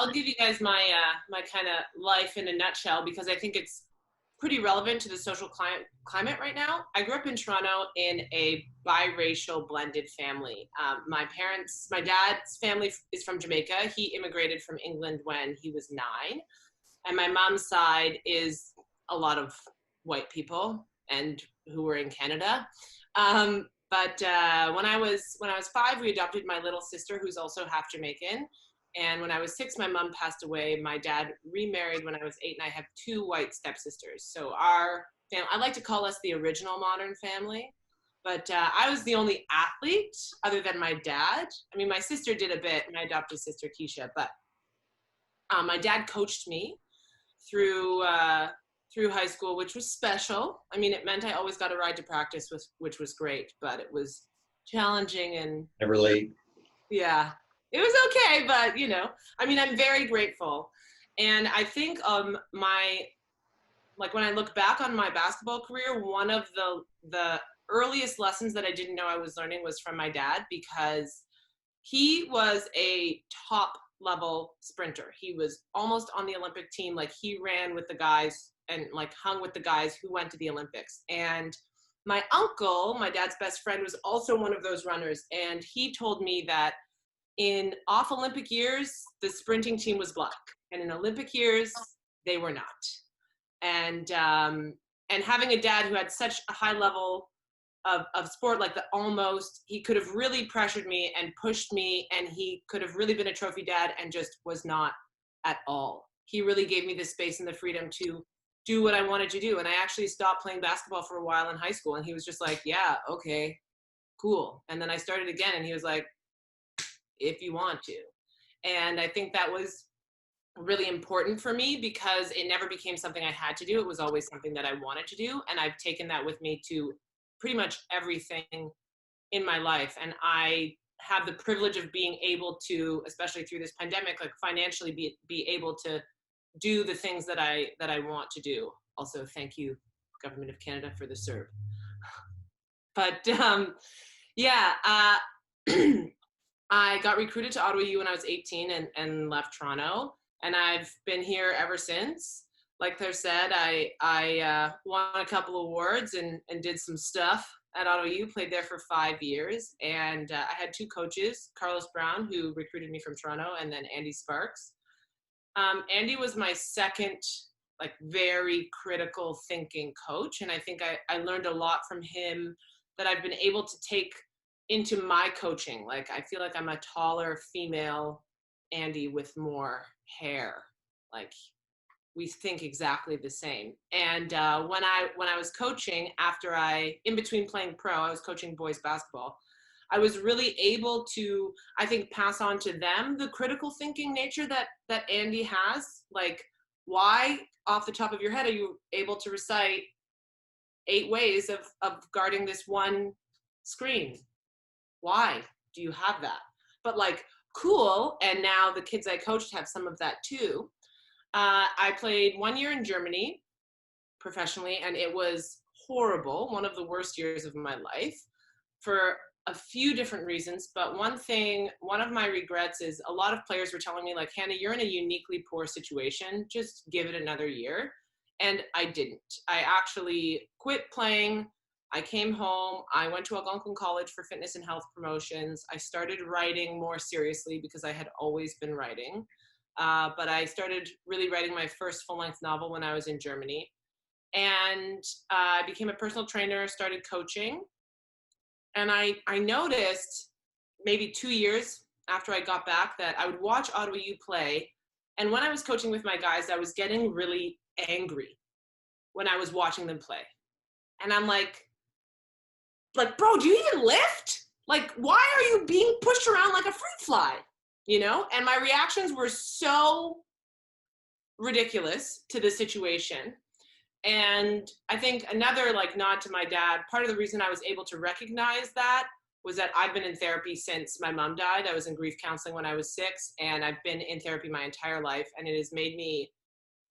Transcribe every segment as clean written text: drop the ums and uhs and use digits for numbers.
I'll give you guys my my kind of life in a nutshell because I think it's pretty relevant to the social climate right now. I grew up in Toronto in a biracial blended family. My dad's family is from Jamaica. He immigrated from England when he was 9, and my mom's side is a lot of white people and who were in Canada. But when I was 5, we adopted my little sister, who's also half Jamaican. And when I was 6, my mom passed away. My dad remarried when I was 8, and I have 2 white stepsisters. So our family, I like to call us the original modern family. But I was the only athlete other than my dad. I mean, my sister did a bit, my adopted sister, Keisha. But my dad coached me through high school, which was special. I mean, it meant I always got a ride to practice, which was great. But it was challenging and never late. Yeah. It was okay, but I mean, I'm very grateful. And I think when I look back on my basketball career, one of the earliest lessons that I didn't know I was learning was from my dad, because he was a top level sprinter. He was almost on the Olympic team. Like, he ran with the guys and like hung with the guys who went to the Olympics. And my uncle, my dad's best friend, was also one of those runners. And he told me that in off Olympic years, the sprinting team was black, and in Olympic years, they were not. And having a dad who had such a high level of sport, like he could have really pressured me and pushed me, and he could have really been a trophy dad, and just was not at all. He really gave me the space and the freedom to do what I wanted to do. And I actually stopped playing basketball for a while in high school, and he was just like, yeah, okay, cool. And then I started again, and he was like, if you want to. And I think that was really important for me, because it never became something I had to do. It was always something that I wanted to do. And I've taken that with me to pretty much everything in my life. And I have the privilege of being able to, especially through this pandemic, like financially be able to do the things that I want to do. Also, thank you, Government of Canada, for the CERB. But I got recruited to OUA when I was 18 and left Toronto, and I've been here ever since. Like Claire said, I won a couple awards and did some stuff at OUA, played there for 5 years, and I had 2 coaches, Carlos Brown, who recruited me from Toronto, and then Andy Sparks. Andy was my second, like, very critical thinking coach, and I think I learned a lot from him that I've been able to take into my coaching. Like, I feel like I'm a taller female Andy with more hair. Like, we think exactly the same. And when I was coaching, in between playing pro, I was coaching boys basketball. I was really able to, I think, pass on to them the critical thinking nature that Andy has. Like, why, off the top of your head, are you able to recite 8 ways of guarding this one screen? Why do you have that? But like, cool. And now the kids I coached have some of that too. I played 1 year in Germany professionally, and it was horrible. One of the worst years of my life for a few different reasons. But one of my regrets is a lot of players were telling me, like, Hannah, you're in a uniquely poor situation. Just give it another year. And I didn't. I actually quit playing. I came home, I went to Algonquin College for fitness and health promotions. I started writing more seriously because I had always been writing. But I started really writing my first full-length novel when I was in Germany. And I became a personal trainer, started coaching. And I noticed maybe 2 years after I got back that I would watch OUA play. And when I was coaching with my guys, I was getting really angry when I was watching them play. And I'm like, bro, do you even lift? Like, why are you being pushed around like a fruit fly? And my reactions were so ridiculous to the situation. And I think another, like, nod to my dad, part of the reason I was able to recognize that was that I've been in therapy since my mom died. I was in grief counseling when I was 6, and I've been in therapy my entire life. And it has made me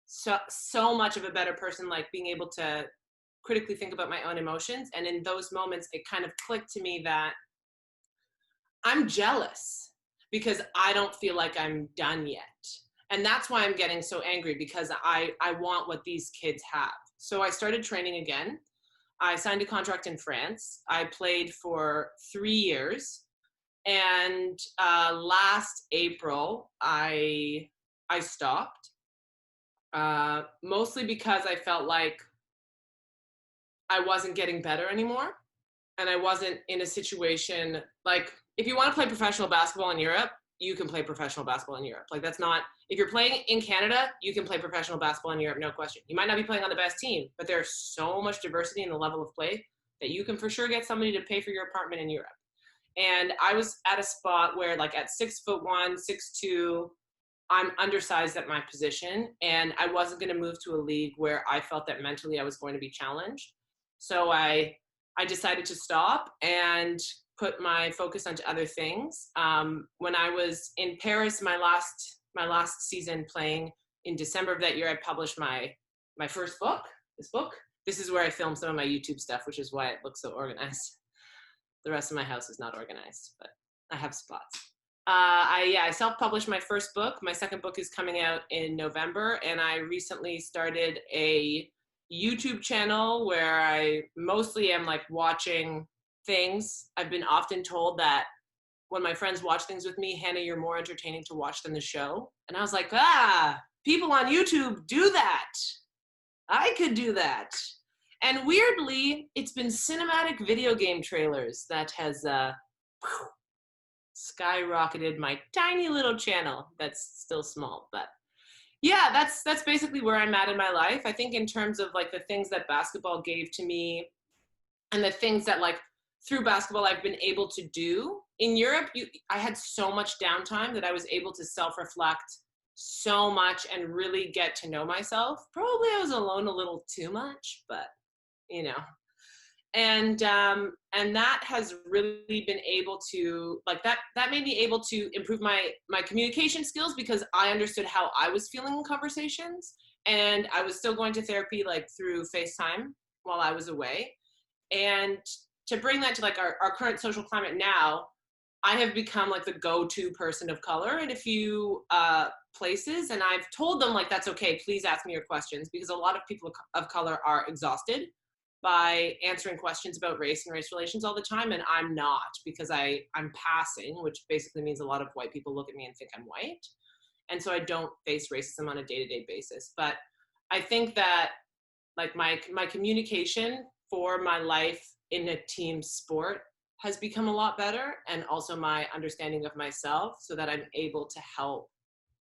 so much of a better person, like being able to critically think about my own emotions. And in those moments, it kind of clicked to me that I'm jealous because I don't feel like I'm done yet. And that's why I'm getting so angry, because I want what these kids have. So I started training again. I signed a contract in France. I played for 3 years. And last April, I stopped, mostly because I felt like I wasn't getting better anymore. And I wasn't in a situation, like, if you want to play professional basketball in Europe, you can play professional basketball in Europe. Like, that's not, if you're playing in Canada, you can play professional basketball in Europe, no question. You might not be playing on the best team, but there's so much diversity in the level of play that you can for sure get somebody to pay for your apartment in Europe. And I was at a spot where, like, at 6'1", 6'2", I'm undersized at my position, and I wasn't going to move to a league where I felt that mentally I was going to be challenged. So I decided to stop and put my focus onto other things. When I was in Paris, my last season playing in December of that year, I published my first book, this book. This is where I film some of my YouTube stuff, which is why it looks so organized. The rest of my house is not organized, but I have spots. I self-published my first book. My second book is coming out in November, and I recently started a YouTube channel where I mostly am like watching things. I've been often told that when my friends watch things with me, Hannah, you're more entertaining to watch than the show. And I was like, people on YouTube do that. I could do that. And weirdly, it's been cinematic video game trailers that has skyrocketed my tiny little channel that's still small. But yeah, that's basically where I'm at in my life. I think in terms of like the things that basketball gave to me and the things that like through basketball I've been able to do. In Europe, I had so much downtime that I was able to self-reflect so much and really get to know myself. Probably I was alone a little too much, but you know. And that has really been able to, like, that made me able to improve my communication skills, because I understood how I was feeling in conversations, and I was still going to therapy like through FaceTime while I was away. And to bring that to like our current social climate now, I have become like the go-to person of color in a few places, and I've told them like, that's okay, please ask me your questions, because a lot of people of color are exhausted by answering questions about race and race relations all the time, and I'm not, because I'm passing, which basically means a lot of white people look at me and think I'm white, and so I don't face racism on a day-to-day basis. But I think that like my communication for my life in a team sport has become a lot better, and also my understanding of myself, so that I'm able to help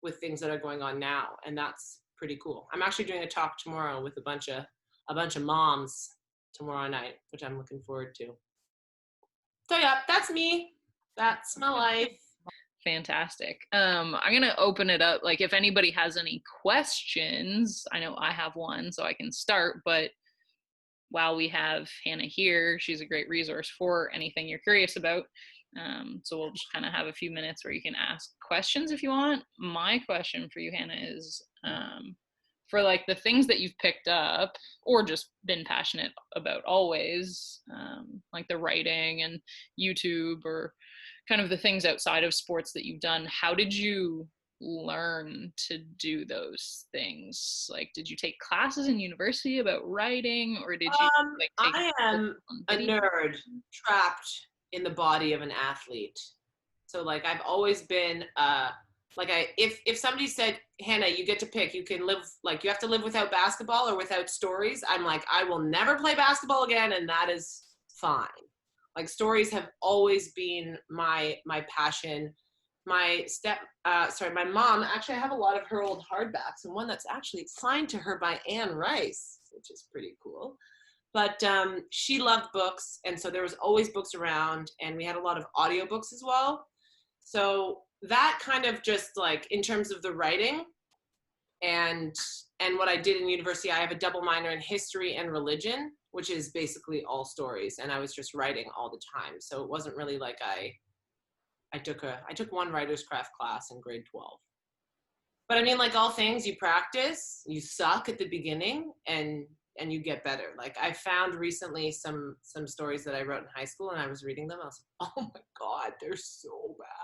with things that are going on now, and that's pretty cool. I'm actually doing a talk tomorrow with a bunch of moms tomorrow night, which I'm looking forward to. So yeah, that's me. That's my life. Fantastic. I'm going to open it up. Like, if anybody has any questions, I know I have one, so I can start, but while we have Hannah here, she's a great resource for anything you're curious about. So we'll just kind of have a few minutes where you can ask questions if you want. My question for you, Hannah, is for like the things that you've picked up or just been passionate about always, like the writing and YouTube, or kind of the things outside of sports that you've done, how did you learn to do those things? Like, did you take classes in university about writing, or did you like take I am a nerd trapped in the body of an athlete. So like I've always been if somebody said, Hannah, you get to pick, you can live, like, you have to live without basketball or without stories, I'm like, I will never play basketball again, and that is fine. Like, stories have always been my passion. My mom, actually, I have a lot of her old hardbacks, and one that's actually signed to her by Anne Rice, which is pretty cool. But she loved books, and so there was always books around, and we had a lot of audiobooks as well. So that kind of just, like, in terms of the writing and what I did in university, I have a double minor in history and religion, which is basically all stories, and I was just writing all the time. So it wasn't really like I took one writer's craft class in grade 12. But I mean, like all things, you practice, you suck at the beginning, and you get better. Like, I found recently some stories that I wrote in high school, and I was reading them. I was like, oh my God, they're so bad.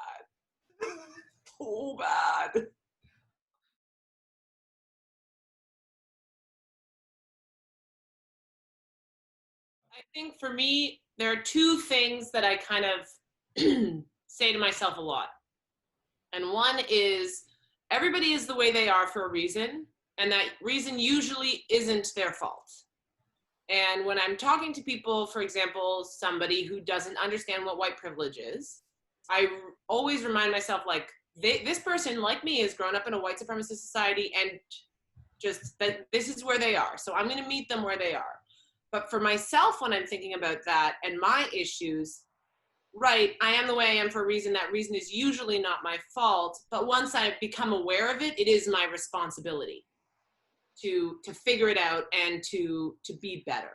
So bad. I think for me, there are two things that I kind of say to myself a lot. And one is everybody is the way they are for a reason, and that reason usually isn't their fault. And when I'm talking to people, for example, somebody who doesn't understand what white privilege is, I always remind myself, like, this person, like me, has grown up in a white supremacist society, and just that this is where they are. So I'm going to meet them where they are. But for myself, when I'm thinking about that and my issues, right, I am the way I am for a reason. That reason is usually not my fault. But once I become aware of it, it is my responsibility to figure it out and to be better.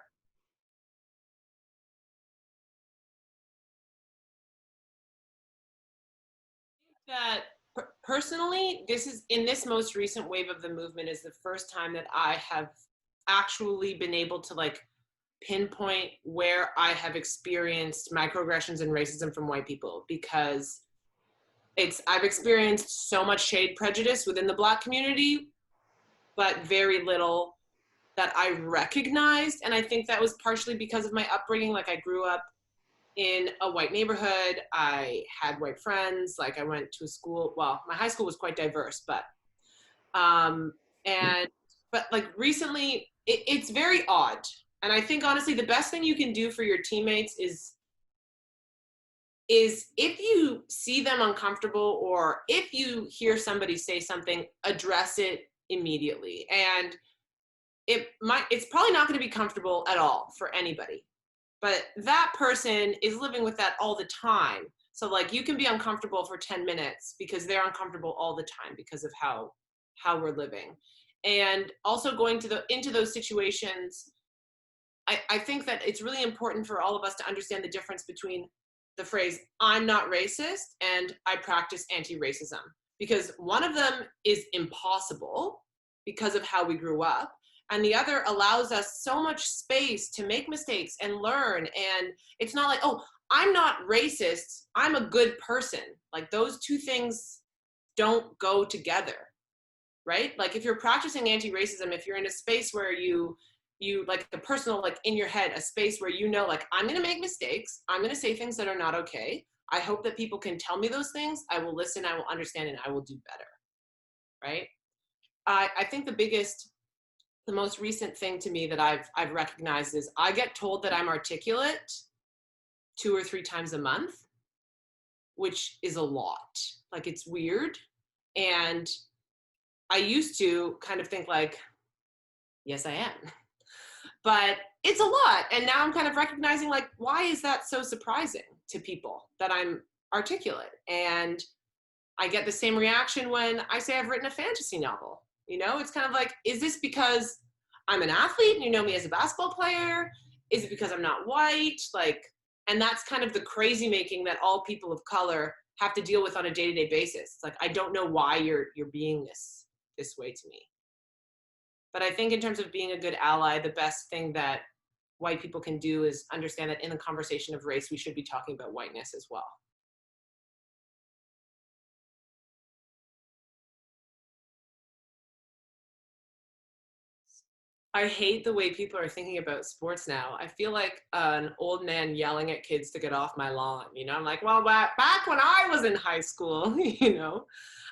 That personally, this is in this most recent wave of the movement is the first time that I have actually been able to like pinpoint where I have experienced microaggressions and racism from white people, because I've experienced so much shade prejudice within the Black community, but very little that I recognized. And I think that was partially because of my upbringing. Like, I grew up in a white neighborhood. I had white friends. Like, I went to a school, well, my high school was quite diverse, but like recently it's very odd. And I think honestly the best thing you can do for your teammates is if you see them uncomfortable, or if you hear somebody say something, address it immediately. And it's probably not going to be comfortable at all for anybody, but that person is living with that all the time. So like, you can be uncomfortable for 10 minutes because they're uncomfortable all the time because of how we're living. And also going into those situations, I think that it's really important for all of us to understand the difference between the phrase, I'm not racist, and I practice anti-racism. Because one of them is impossible because of how we grew up, and the other allows us so much space to make mistakes and learn. And it's not like, oh, I'm not racist, I'm a good person. Like, those two things don't go together, right? Like, if you're practicing anti-racism, if you're in a space where you like a personal, like in your head, a space where you know, like, I'm gonna make mistakes, I'm gonna say things that are not okay, I hope that people can tell me those things, I will listen, I will understand, and I will do better, right? I think the most recent thing to me that I've recognized is I get told that I'm articulate 2 or 3 times a month, which is a lot. Like, it's weird. And I used to kind of think like, yes, I am. But it's a lot. And now I'm kind of recognizing, like, why is that so surprising to people that I'm articulate? And I get the same reaction when I say I've written a fantasy novel. You know, it's kind of like, is this because I'm an athlete and you know me as a basketball player? Is it because I'm not white? Like, and that's kind of the crazy making that all people of color have to deal with on a day-to-day basis. It's like, I don't know why you're being this way to me. But I think in terms of being a good ally, the best thing that white people can do is understand that in the conversation of race, we should be talking about whiteness as well. I hate the way people are thinking about sports now. I feel like an old man yelling at kids to get off my lawn. You know, I'm like, well, back when I was in high school, you know.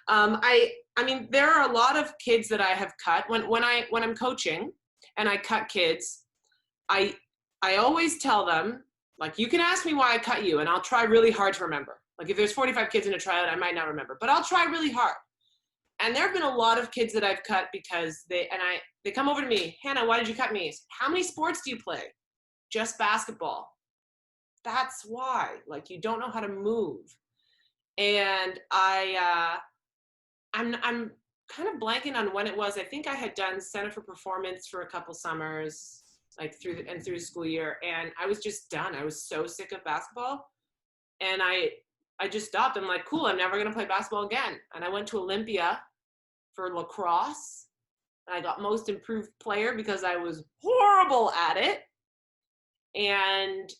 I mean, there are a lot of kids that I have cut when I'm coaching and I cut kids. I always tell them, like, you can ask me why I cut you, and I'll try really hard to remember. Like, if there's 45 kids in a tryout, I might not remember, but I'll try really hard. And there have been a lot of kids that I've cut because they come over to me, Hannah, why did you cut me? How many sports do you play? Just basketball. That's why. Like, you don't know how to move. And I'm kind of blanking on when it was. I think I had done Center for Performance for a couple summers, like through the school year, and I was just done. I was so sick of basketball, and I just stopped. I'm like, cool, I'm never gonna play basketball again. And I went to Olympia for lacrosse, and I got most improved player because I was horrible at it. And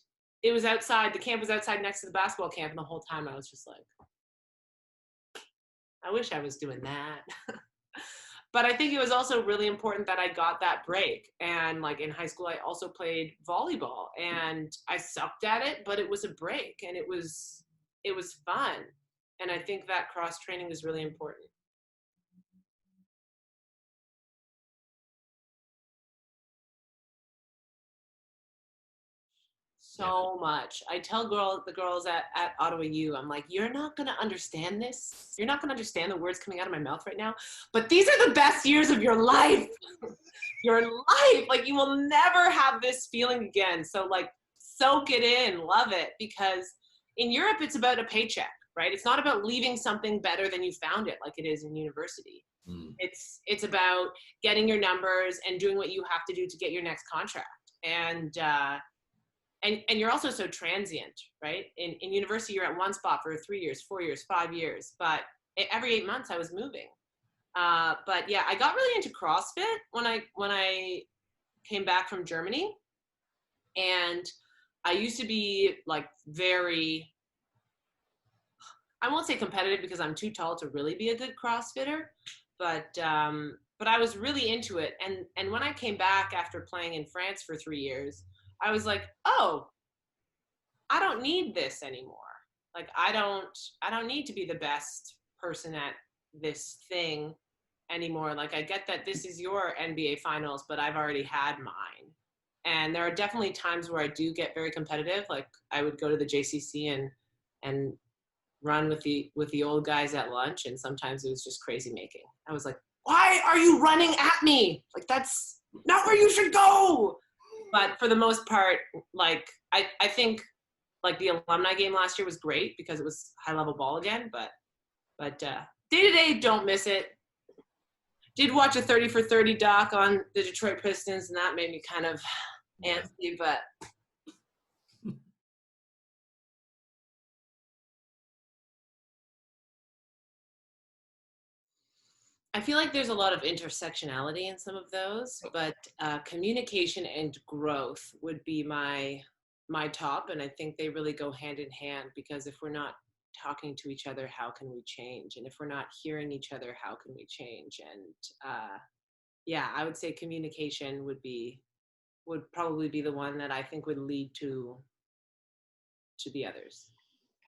it was outside, the camp was outside next to the basketball camp, and the whole time I was just like, I wish I was doing that. But I think it was also really important that I got that break. And like in high school, I also played volleyball, and I sucked at it, but it was a break, and it was fun. And I think that cross training is really important. So much. I tell the girls at Ottawa U, I'm like, you're not going to understand this. You're not going to understand the words coming out of my mouth right now, but these are the best years of your life. Your life. Like, you will never have this feeling again. So like, soak it in, love it, because in Europe, it's about a paycheck, right? It's not about leaving something better than you found it like it is in university. It's about getting your numbers and doing what you have to do to get your next contract. And you're also so transient, right? In university, you're at one spot for 3 years, 4 years, 5 years, but every 8 months I was moving. But yeah, I got really into CrossFit when I came back from Germany. And I used to be like very, I won't say competitive because I'm too tall to really be a good CrossFitter, but I was really into it. And when I came back after playing in France for 3 years, I was like, oh, I don't need this anymore. Like, I don't need to be the best person at this thing anymore. Like, I get that this is your NBA finals, but I've already had mine. And there are definitely times where I do get very competitive. Like, I would go to the JCC and run with the old guys at lunch, and sometimes it was just crazy making. I was like, why are you running at me? Like, that's not where you should go. But for the most part, like, I think like the alumni game last year was great because it was high level ball again, but day to day, don't miss it. Did watch a 30 for 30 doc on the Detroit Pistons, and that made me kind of antsy, but I feel like there's a lot of intersectionality in some of those, but communication and growth would be my top, and I think they really go hand in hand, because if we're not talking to each other, how can we change? And if we're not hearing each other, how can we change? And yeah, I would say communication would probably be the one that I think would lead to the others.